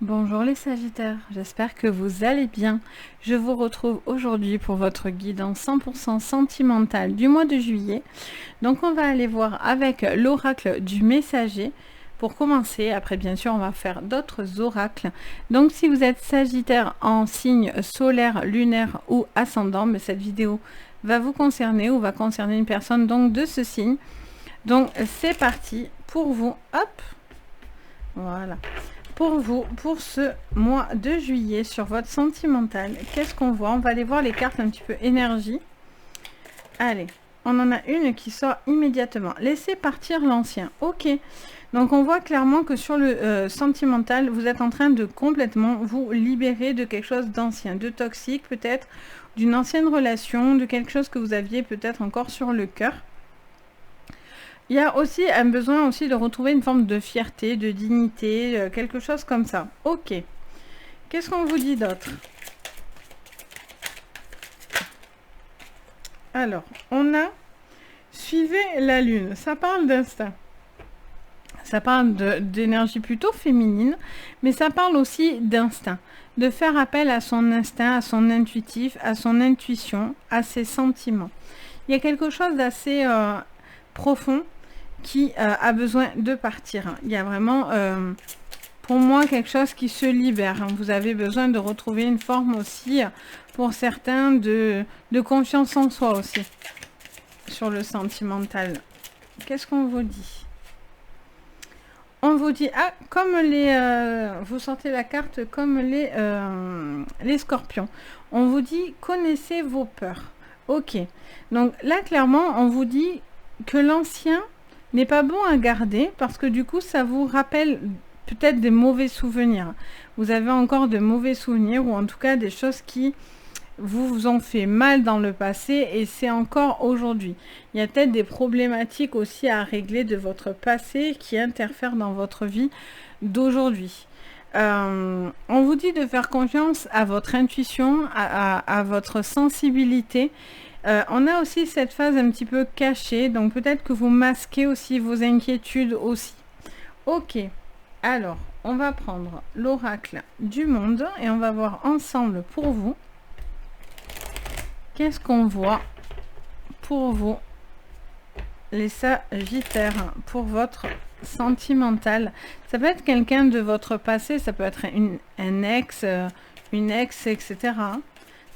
Bonjour les Sagittaires, j'espère que vous allez bien. Je vous retrouve aujourd'hui pour votre guidance 100% sentimentale du mois de juillet. Donc on va aller voir avec l'oracle du messager. Pour commencer, après bien sûr on va faire d'autres oracles. Donc si vous êtes Sagittaire en signe solaire, lunaire ou ascendant, mais cette vidéo va vous concerner ou va concerner une personne donc de ce signe. Donc c'est parti pour vous. Hop, voilà. Pour vous, pour ce mois de juillet, sur votre sentimental, qu'est-ce qu'on voit? On va aller voir les cartes un petit peu énergie. Allez, on en a une qui sort immédiatement. Laissez partir l'ancien. Ok. Donc on voit clairement que sur le sentimental, vous êtes en train de complètement vous libérer de quelque chose d'ancien, de toxique peut-être, d'une ancienne relation, de quelque chose que vous aviez peut-être encore sur le cœur. Il y a aussi un besoin aussi de retrouver une forme de fierté, de dignité, quelque chose comme ça. Ok. Qu'est-ce qu'on vous dit d'autre? Alors, on a suivez la lune. Ça parle d'instinct. Ça parle d'énergie plutôt féminine, mais ça parle aussi d'instinct. De faire appel à son instinct, à son intuitif, à son intuition, à ses sentiments. Il y a quelque chose d'assez profond qui a besoin de partir. Il y a vraiment, pour moi, quelque chose qui se libère. Vous avez besoin de retrouver une forme aussi, pour certains, de confiance en soi aussi, sur le sentimental. Qu'est-ce qu'on vous dit? On vous dit, ah, comme les... vous sortez la carte comme les scorpions. On vous dit, connaissez vos peurs. Ok. Donc là, clairement, on vous dit que l'ancien n'est pas bon à garder parce que du coup ça vous rappelle peut-être des mauvais souvenirs. Vous avez encore de mauvais souvenirs ou en tout cas des choses qui vous ont fait mal dans le passé et c'est encore aujourd'hui. Il y a peut-être des problématiques aussi à régler de votre passé qui interfèrent dans votre vie d'aujourd'hui. On vous dit de faire confiance à votre intuition, à votre sensibilité. On a aussi cette phase un petit peu cachée, donc peut-être que vous masquez aussi vos inquiétudes aussi. Ok, alors on va prendre l'oracle du monde et on va voir ensemble pour vous. Qu'est-ce qu'on voit pour vous, les Sagittaires, pour votre sentimental? Ça peut être quelqu'un de votre passé, ça peut être un ex, une ex, etc.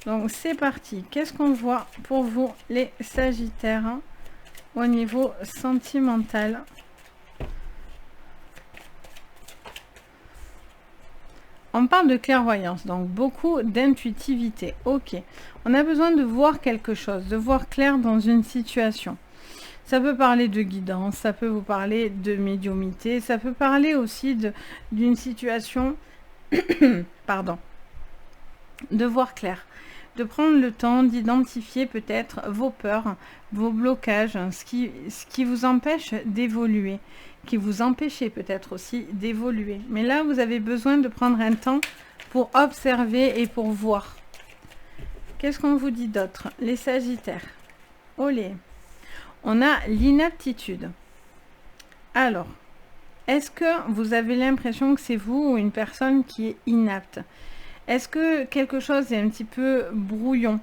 Donc c'est parti. Qu'est-ce qu'on voit pour vous les Sagittaires au niveau sentimental? On parle de clairvoyance, donc beaucoup d'intuitivité. Ok. On a besoin de voir quelque chose, de voir clair dans une situation. Ça peut parler de guidance, ça peut vous parler de médiumnité, ça peut parler aussi d'une situation, pardon, de voir clair. De prendre le temps d'identifier peut-être vos peurs, vos blocages, ce qui vous empêche d'évoluer, qui vous empêchez peut-être aussi d'évoluer. Mais là, vous avez besoin de prendre un temps pour observer et pour voir. Qu'est-ce qu'on vous dit d'autre, les Sagittaires? Olé. On a l'inaptitude. Alors, est-ce que vous avez l'impression que c'est vous ou une personne qui est inapte? Est-ce que quelque chose est un petit peu brouillon?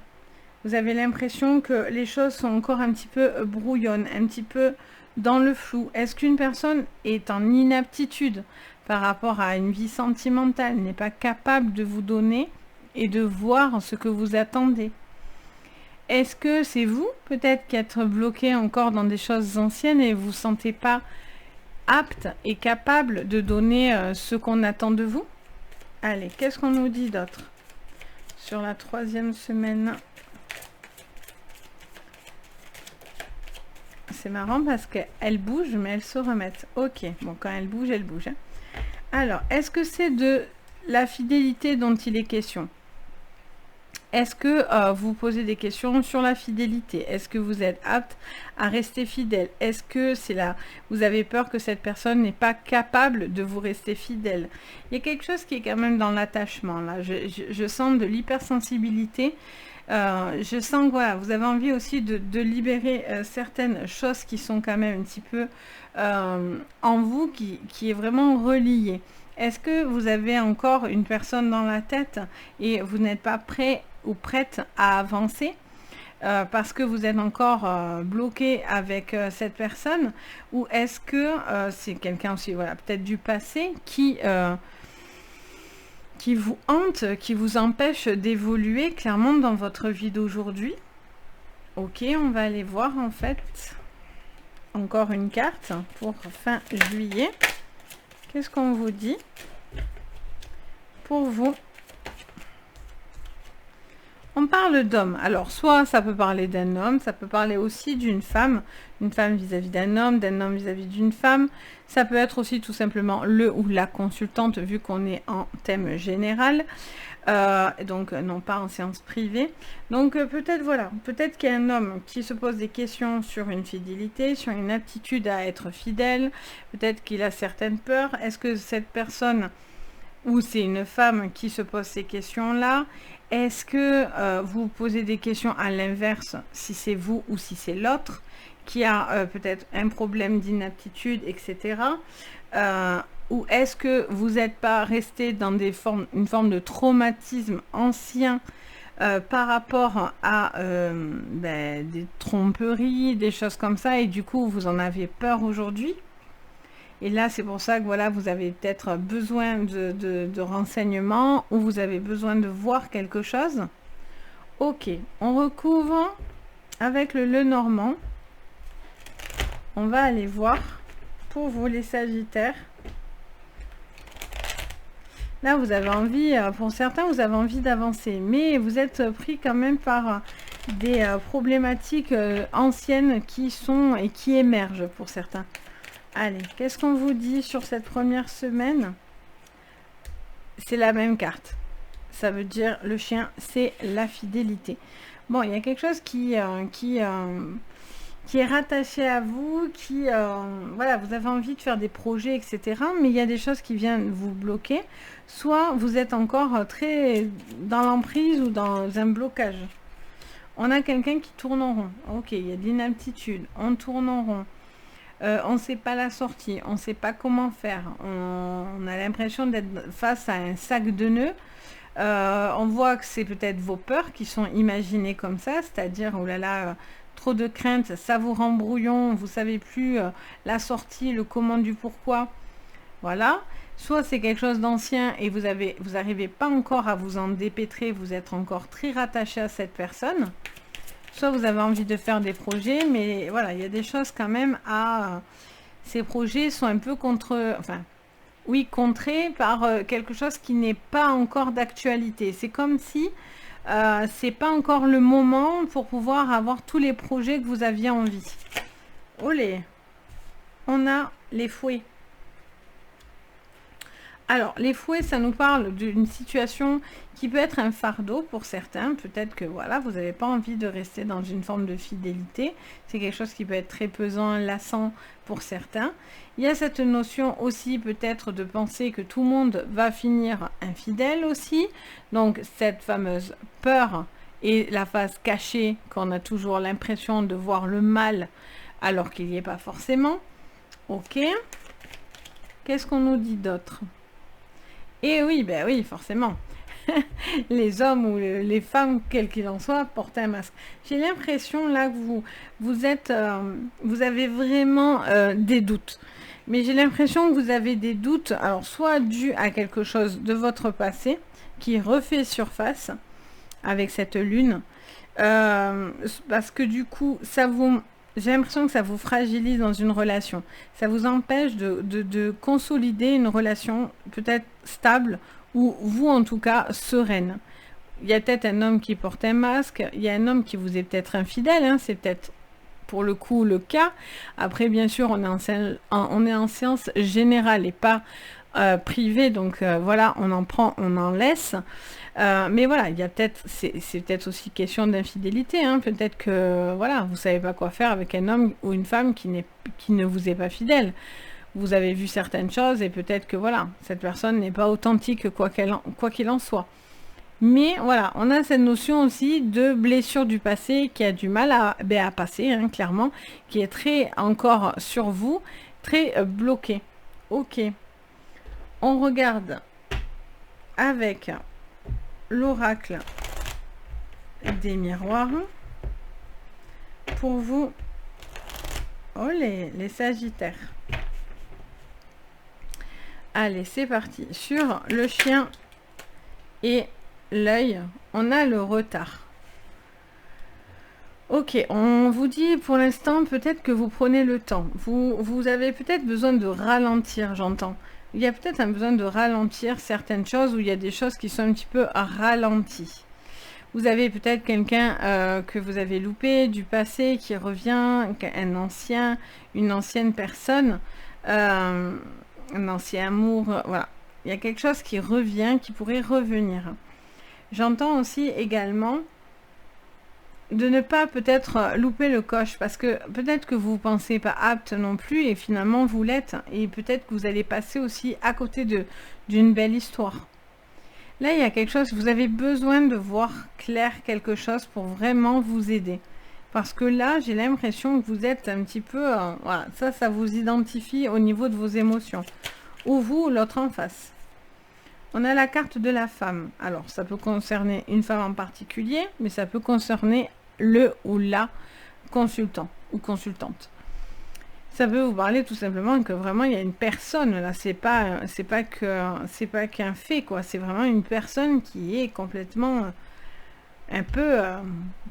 Vous avez l'impression que les choses sont encore un petit peu brouillonnes, un petit peu dans le flou? Est-ce qu'une personne est en inaptitude par rapport à une vie sentimentale, n'est pas capable de vous donner et de voir ce que vous attendez? Est-ce que c'est vous, peut-être, qui êtes bloqué encore dans des choses anciennes et vous ne vous sentez pas apte et capable de donner ce qu'on attend de vous? Allez, qu'est-ce qu'on nous dit d'autre sur la 3e semaine? C'est marrant parce qu'elle bouge, mais elle se remettent. Ok, bon, quand elle bouge, elle bouge. Hein. Alors, est-ce que c'est de la fidélité dont il est question? Est-ce que vous posez des questions sur la fidélité? Est-ce que vous êtes apte à rester fidèle? Est-ce que c'est là, vous avez peur que cette personne n'est pas capable de vous rester fidèle? Il y a quelque chose qui est quand même dans l'attachement, là. Je sens de l'hypersensibilité. Je sens que voilà, vous avez envie aussi de libérer certaines choses qui sont quand même un petit peu en vous, qui est vraiment reliées. Est-ce que vous avez encore une personne dans la tête et vous n'êtes pas prêt ou prête à avancer parce que vous êtes encore bloqué avec cette personne, ou est-ce que c'est quelqu'un aussi, voilà, peut-être du passé qui vous hante, qui vous empêche d'évoluer clairement dans votre vie d'aujourd'hui? Ok, on va aller voir en fait encore une carte pour fin juillet. Qu'est-ce qu'on vous dit pour vous? On parle d'homme. Alors, soit ça peut parler d'un homme, ça peut parler aussi d'une femme. Une femme vis-à-vis d'un homme vis-à-vis d'une femme. Ça peut être aussi tout simplement le ou la consultante, vu qu'on est en thème général. Donc, non pas en séance privée. Donc, peut-être, voilà, peut-être qu'il y a un homme qui se pose des questions sur une fidélité, sur une aptitude à être fidèle. Peut-être qu'il a certaines peurs. Est-ce que cette personne, ou c'est une femme qui se pose ces questions-là? Est-ce que vous posez des questions à l'inverse, si c'est vous ou si c'est l'autre qui a peut-être un problème d'inaptitude, etc. Ou est-ce que vous n'êtes pas resté dans une forme de traumatisme ancien par rapport à des tromperies, des choses comme ça, et du coup vous en avez peur aujourd'hui? Et là, c'est pour ça que voilà, vous avez peut-être besoin de renseignements, ou vous avez besoin de voir quelque chose. Ok, on recouvre avec le Lenormand. On va aller voir pour vous les Sagittaires. Là, vous avez envie, pour certains, vous avez envie d'avancer, mais vous êtes pris quand même par des problématiques anciennes qui sont et qui émergent pour certains. Allez, qu'est-ce qu'on vous dit sur cette première semaine? C'est la même carte. Ça veut dire le chien, c'est la fidélité. Bon, il y a quelque chose qui est rattaché à vous, voilà, vous avez envie de faire des projets, etc. Mais il y a des choses qui viennent vous bloquer. Soit vous êtes encore très dans l'emprise ou dans un blocage. On a quelqu'un qui tourne en rond. Ok, il y a de l'inaptitude. On tourne en rond. On ne sait pas la sortie, on ne sait pas comment faire, on a l'impression d'être face à un sac de nœuds. On voit que c'est peut-être vos peurs qui sont imaginées comme ça, c'est-à-dire, oh là là, trop de crainte, ça vous rend brouillon, vous ne savez plus la sortie, le comment du pourquoi. Voilà. Soit c'est quelque chose d'ancien et vous n'arrivez pas encore à vous en dépêtrer, vous êtes encore très rattaché à cette personne. Soit vous avez envie de faire des projets, mais voilà, il y a des choses quand même à... Ces projets sont un peu contrés par quelque chose qui n'est pas encore d'actualité. C'est comme si c'est pas encore le moment pour pouvoir avoir tous les projets que vous aviez envie. Olé! On a les fouets. Alors, les fouets, ça nous parle d'une situation qui peut être un fardeau pour certains. Peut-être que voilà, vous n'avez pas envie de rester dans une forme de fidélité. C'est quelque chose qui peut être très pesant, lassant pour certains. Il y a cette notion aussi peut-être de penser que tout le monde va finir infidèle aussi. Donc, cette fameuse peur et la face cachée qu'on a toujours l'impression de voir le mal alors qu'il n'y est pas forcément. Ok. Qu'est-ce qu'on nous dit d'autre ? Et oui, ben oui, forcément. Les hommes ou les femmes, quel qu'il en soit, portent un masque. J'ai l'impression là que vous avez vraiment des doutes. Mais j'ai l'impression que vous avez des doutes, alors soit dû à quelque chose de votre passé, qui refait surface avec cette lune, parce que du coup, j'ai l'impression que ça vous fragilise dans une relation. Ça vous empêche de consolider une relation peut-être stable, ou vous en tout cas sereine. Il y a peut-être un homme qui porte un masque, il y a un homme qui vous est peut-être infidèle, hein, c'est peut-être pour le coup le cas. Après bien sûr on est en séance générale et pas privée, donc voilà, on en prend, on en laisse. Mais voilà, il y a peut-être, c'est peut-être aussi question d'infidélité, hein. Peut-être que voilà, vous savez pas quoi faire avec un homme ou une femme qui ne vous est pas fidèle. Vous avez vu certaines choses et peut-être que voilà, cette personne n'est pas authentique quoi qu'il en soit. Mais voilà, on a cette notion aussi de blessure du passé qui a du mal à passer, hein, clairement, qui est très encore sur vous, très bloqué. Ok. On regarde avec l'oracle des miroirs pour vous. Oh, les Sagittaires. Allez, c'est parti. Sur le chien et l'œil, on a le retard. Ok, on vous dit pour l'instant peut-être que vous prenez le temps. Vous avez peut-être besoin de ralentir, j'entends. Il y a peut-être un besoin de ralentir certaines choses, ou il y a des choses qui sont un petit peu ralenties. Vous avez peut-être quelqu'un que vous avez loupé du passé qui revient, une ancienne personne, un ancien amour, voilà. Il y a quelque chose qui revient, qui pourrait revenir. J'entends aussi également de ne pas peut-être louper le coche, parce que peut-être que vous ne pensez pas apte non plus, et finalement vous l'êtes, et peut-être que vous allez passer aussi à côté d'une belle histoire. Là, il y a quelque chose, vous avez besoin de voir clair quelque chose pour vraiment vous aider. Parce que là, j'ai l'impression que vous êtes un petit peu... voilà, ça vous identifie au niveau de vos émotions. Ou vous, ou l'autre en face. On a la carte de la femme. Alors, ça peut concerner une femme en particulier, mais ça peut concerner le ou la consultant ou consultante. Ça peut vous parler tout simplement que vraiment il y a une personne là, c'est pas qu'un fait quoi, c'est vraiment une personne qui est complètement un peu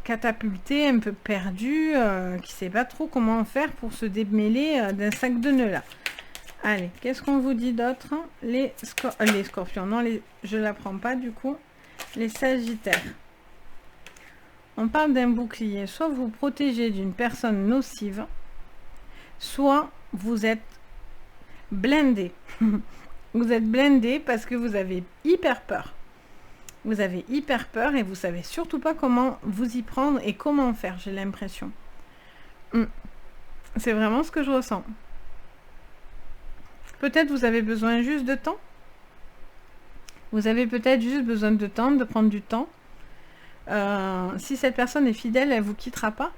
catapultée, un peu perdue, qui sait pas trop comment faire pour se démêler d'un sac de nœuds là. Allez, qu'est-ce qu'on vous dit d'autre? Les scorpions, non, je la prends pas du coup. Les sagittaires. On parle d'un bouclier, soit vous protégez d'une personne nocive, soit vous êtes blindé. Vous êtes blindé parce que vous avez hyper peur. Vous avez hyper peur et vous savez surtout pas comment vous y prendre et comment faire, j'ai l'impression. C'est vraiment ce que je ressens. Peut-être vous avez besoin juste de temps. Vous avez peut-être juste besoin de temps, de prendre du temps. Si cette personne est fidèle, elle ne vous quittera pas.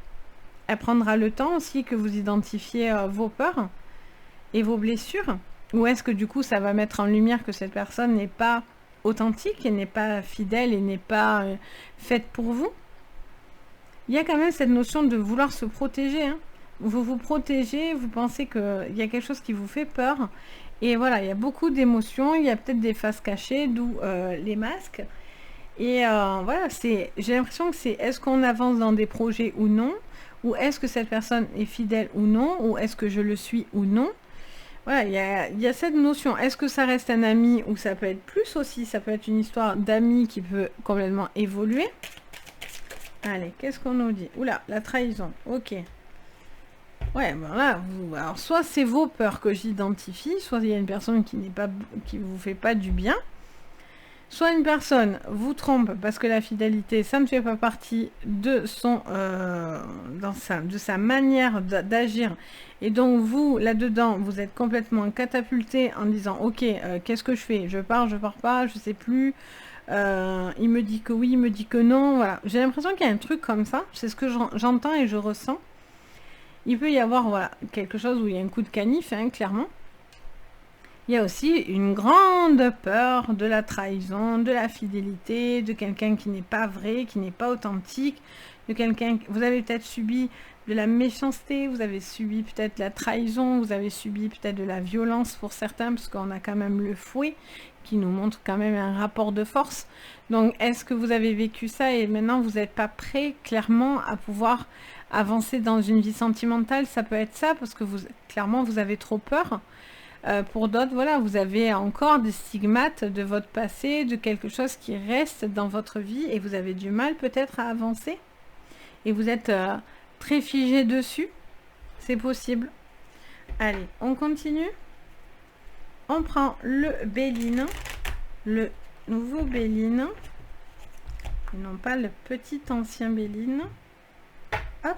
Elle prendra le temps aussi que vous identifiez vos peurs et vos blessures. Ou est-ce que du coup, ça va mettre en lumière que cette personne n'est pas authentique et n'est pas fidèle et n'est pas faite pour vous? Il y a quand même cette notion de vouloir se protéger, hein. Vous vous protégez, vous pensez qu'il y a quelque chose qui vous fait peur. Et voilà, il y a beaucoup d'émotions, il y a peut-être des faces cachées, d'où les masques. Et voilà, j'ai l'impression que c'est est-ce qu'on avance dans des projets ou non? Ou est-ce que cette personne est fidèle ou non? Ou est-ce que je le suis ou non? Voilà, il y a cette notion. Est-ce que ça reste un ami ou ça peut être plus aussi? Ça peut être une histoire d'amis qui peut complètement évoluer. Allez, qu'est-ce qu'on nous dit? Oula, la trahison. Ok. Ouais, ben là, alors soit c'est vos peurs que j'identifie, soit il y a une personne qui vous fait pas du bien, soit une personne vous trompe parce que la fidélité, ça ne fait pas partie de de sa manière d'agir, et donc vous, là-dedans, vous êtes complètement catapulté en disant, ok, qu'est-ce que je fais? Je pars pas, je sais plus, il me dit que oui, il me dit que non, voilà. J'ai l'impression qu'il y a un truc comme ça, c'est ce que j'entends et je ressens. Il peut y avoir voilà, quelque chose où il y a un coup de canif, hein, clairement. Il y a aussi une grande peur de la trahison, de la fidélité, de quelqu'un qui n'est pas vrai, qui n'est pas authentique, de quelqu'un... Vous avez peut-être subi de la méchanceté, vous avez subi peut-être la trahison, vous avez subi peut-être de la violence pour certains, parce qu'on a quand même le fouet qui nous montre quand même un rapport de force. Donc, est-ce que vous avez vécu ça et maintenant vous n'êtes pas prêt, clairement, à pouvoir avancer dans une vie sentimentale? Ça peut être ça, parce que clairement, vous avez trop peur. Pour d'autres, voilà, vous avez encore des stigmates de votre passé, de quelque chose qui reste dans votre vie et vous avez du mal peut-être à avancer. Et vous êtes très figé dessus. C'est possible. Allez, on continue. On prend le Béline, le nouveau Béline, et non pas le petit ancien Béline. Hop.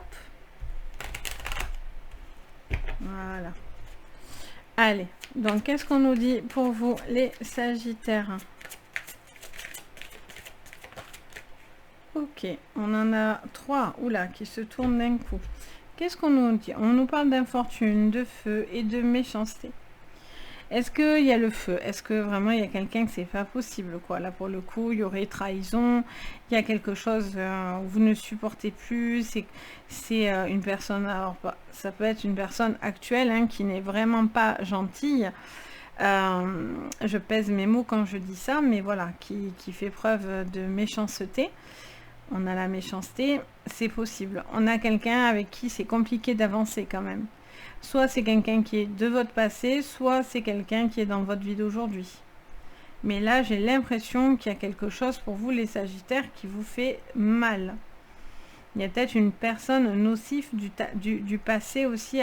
Voilà. Allez, donc qu'est-ce qu'on nous dit pour vous, les Sagittaires? Ok, on en a 3, oula, qui se tournent d'un coup. Qu'est-ce qu'on nous dit? On nous parle d'infortune, de feu et de méchanceté. Est-ce qu'il y a le feu? Est-ce que vraiment il y a quelqu'un que c'est pas possible, quoi? Là, pour le coup, il y aurait trahison, il y a quelque chose où vous ne supportez plus, c'est une personne, alors ça peut être une personne actuelle hein, qui n'est vraiment pas gentille. Je pèse mes mots quand je dis ça, mais voilà, qui fait preuve de méchanceté. On a la méchanceté, c'est possible. On a quelqu'un avec qui c'est compliqué d'avancer quand même. Soit c'est quelqu'un qui est de votre passé, soit c'est quelqu'un qui est dans votre vie d'aujourd'hui. Mais là, j'ai l'impression qu'il y a quelque chose pour vous, les Sagittaires, qui vous fait mal. Il y a peut-être une personne nocive du passé aussi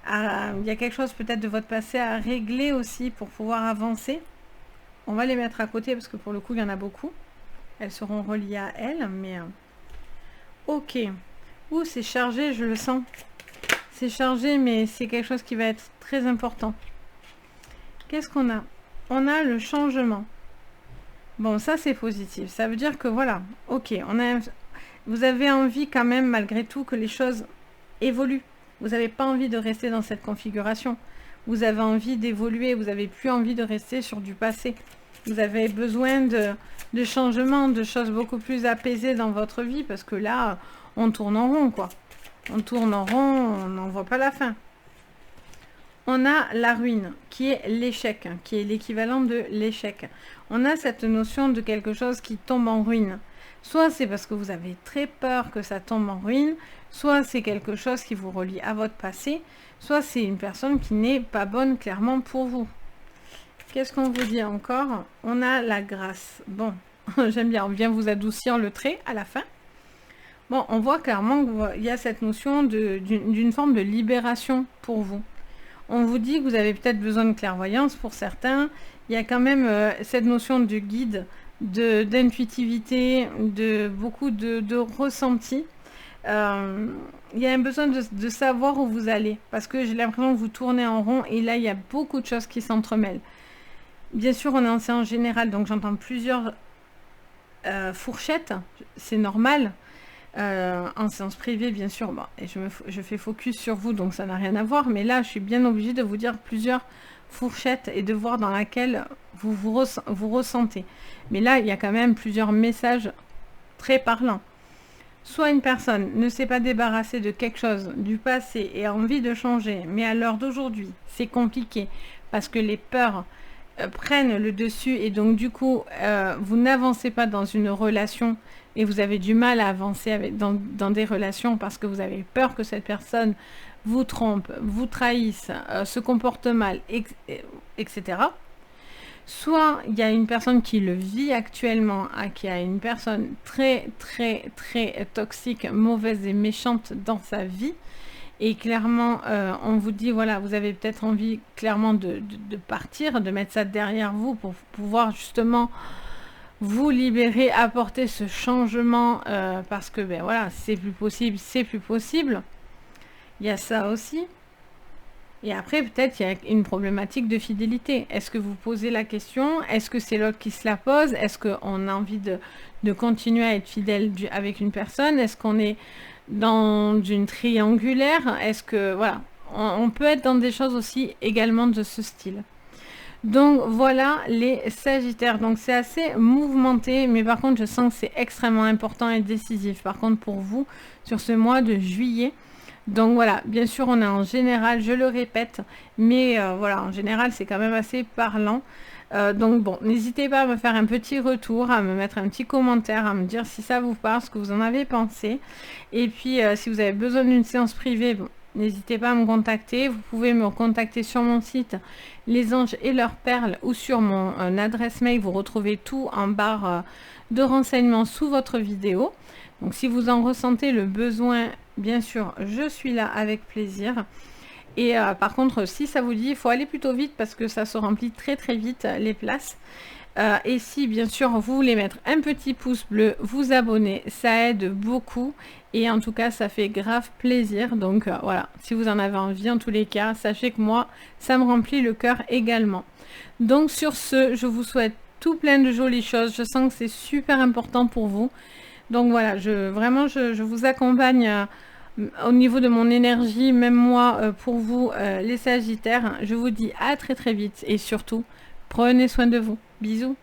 il y a quelque chose peut-être de votre passé à régler aussi pour pouvoir avancer. On va les mettre à côté parce que pour le coup, il y en a beaucoup. Elles seront reliées à elles, mais... ok. Ouh, c'est chargé, je le sens. C'est chargé, mais c'est quelque chose qui va être très important. Qu'est-ce qu'on a? On a le changement. Bon, ça, c'est positif. Ça veut dire que, voilà, ok, vous avez envie quand même, malgré tout, que les choses évoluent. Vous n'avez pas envie de rester dans cette configuration. Vous avez envie d'évoluer. Vous n'avez plus envie de rester sur du passé. Vous avez besoin de changements, de choses beaucoup plus apaisées dans votre vie, parce que là, on tourne en rond, quoi. On tourne en rond, on n'en voit pas la fin. On a la ruine, qui est l'échec, qui est l'équivalent de l'échec. On a cette notion de quelque chose qui tombe en ruine. Soit c'est parce que vous avez très peur que ça tombe en ruine, soit c'est quelque chose qui vous relie à votre passé, soit c'est une personne qui n'est pas bonne clairement pour vous. Qu'est-ce qu'on vous dit encore? On a la grâce. Bon, j'aime bien, on vient vous adoucir le trait à la fin. Bon, on voit clairement qu'il y a cette notion d'une forme de libération pour vous. On vous dit que vous avez peut-être besoin de clairvoyance pour certains. Il y a quand même cette notion de guide, d'intuitivité, de beaucoup de ressenti. Il y a un besoin de savoir où vous allez. Parce que j'ai l'impression que vous tournez en rond et là, il y a beaucoup de choses qui s'entremêlent. Bien sûr, on est en séance générale, donc j'entends plusieurs fourchettes. C'est normal. En séance privée, bien sûr, bon, et je fais focus sur vous, donc ça n'a rien à voir, mais là, je suis bien obligée de vous dire plusieurs fourchettes et de voir dans laquelle vous ressentez. Mais là, il y a quand même plusieurs messages très parlants. Soit une personne ne s'est pas débarrassée de quelque chose du passé et a envie de changer, mais à l'heure d'aujourd'hui, c'est compliqué parce que les peurs prennent le dessus et donc du coup, vous n'avancez pas dans une relation et vous avez du mal à avancer dans des relations parce que vous avez peur que cette personne vous trompe, vous trahisse, se comporte mal, etc. Soit il y a une personne qui le vit actuellement, qui a une personne très, très, très toxique, mauvaise et méchante dans sa vie. Et clairement, on vous dit, voilà, vous avez peut-être envie clairement de partir, de mettre ça derrière vous pour pouvoir justement vous libérer, apporter ce changement parce que, ben voilà, c'est plus possible, c'est plus possible. Il y a ça aussi. Et après, peut-être, il y a une problématique de fidélité. Est-ce que vous posez la question? Est-ce que c'est l'autre qui se la pose? Est-ce qu'on a envie de continuer à être fidèle avec une personne? Est-ce qu'on est dans une triangulaire? Est-ce que, voilà, on peut être dans des choses aussi également de ce style. Donc voilà les Sagittaires. Donc c'est assez mouvementé, mais par contre je sens que c'est extrêmement important et décisif. Par contre pour vous, sur ce mois de juillet. Donc voilà, bien sûr on est en général, je le répète, mais voilà, en général c'est quand même assez parlant. Donc bon, n'hésitez pas à me faire un petit retour, à me mettre un petit commentaire, à me dire si ça vous parle, ce que vous en avez pensé. Et puis si vous avez besoin d'une séance privée, bon, n'hésitez pas à me contacter. Vous pouvez me contacter sur mon site Les Anges et leurs Perles ou sur mon adresse mail. Vous retrouvez tout en barre de renseignements sous votre vidéo. Donc si vous en ressentez le besoin, bien sûr, je suis là avec plaisir. Et par contre, si ça vous dit, il faut aller plutôt vite parce que ça se remplit très très vite les places. Et si bien sûr vous voulez mettre un petit pouce bleu, vous abonner, ça aide beaucoup. Et en tout cas, ça fait grave plaisir. Donc voilà, si vous en avez envie, en tous les cas, sachez que moi, ça me remplit le cœur également. Donc sur ce, je vous souhaite tout plein de jolies choses. Je sens que c'est super important pour vous. Donc voilà, vraiment, je vous accompagne au niveau de mon énergie, même moi, pour vous, les Sagittaires. Je vous dis à très très vite et surtout, prenez soin de vous. Bisous.